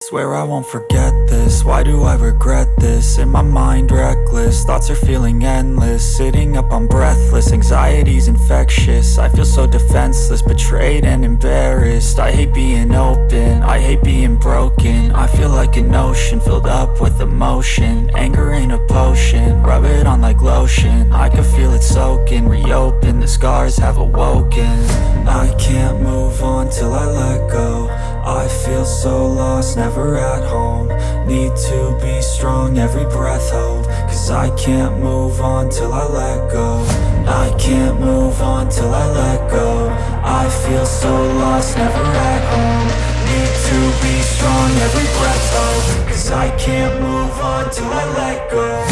Swear I won't forget this, why do I regret this? In my mind reckless, thoughts are feeling endless. Sitting up, I'm breathless, anxiety's infectious. I feel so defenseless, betrayed and embarrassed. I hate being open, I hate being broken. I feel like an ocean, filled up with emotion. Anger ain't a potion, rub it on like lotion. I can feel it soaking, reopen, the scars have awoken. I can't move on till I let go. I feel so lost, never at home. Need to be strong, every breath hold. Cause I can't move on till I let go. I can't move on till I let go. I feel so lost, never at home. Need to be strong, every breath hold. Cause I can't move on till I let go.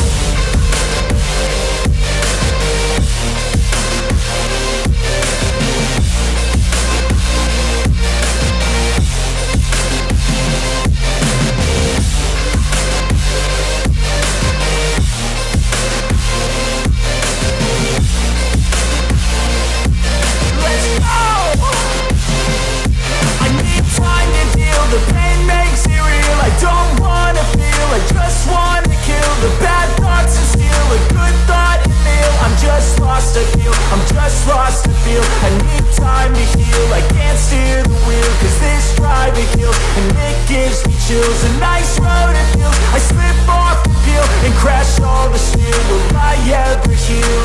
The pain makes it real, I don't wanna feel, I just wanna kill the bad thoughts and steal a good thought and feel. I'm just lost, I feel, I'm just lost, I feel. I need time to heal, I can't steer the wheel. Cause this drive it kills, and it gives me chills. A nice road it feels, I slip off the peel and crash all the steel. Will I ever heal?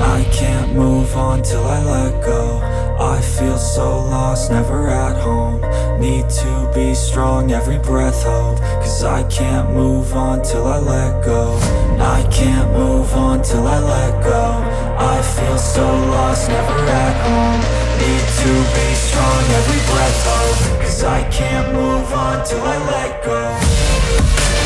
I can't move on till I let go. I feel so lost, never at home. Need to be strong, every breath hold. Cause I can't move on till I let go. I can't move on till I let go. I feel so lost, never at home. Need to be strong, every breath hold. Cause I can't move on till I let go.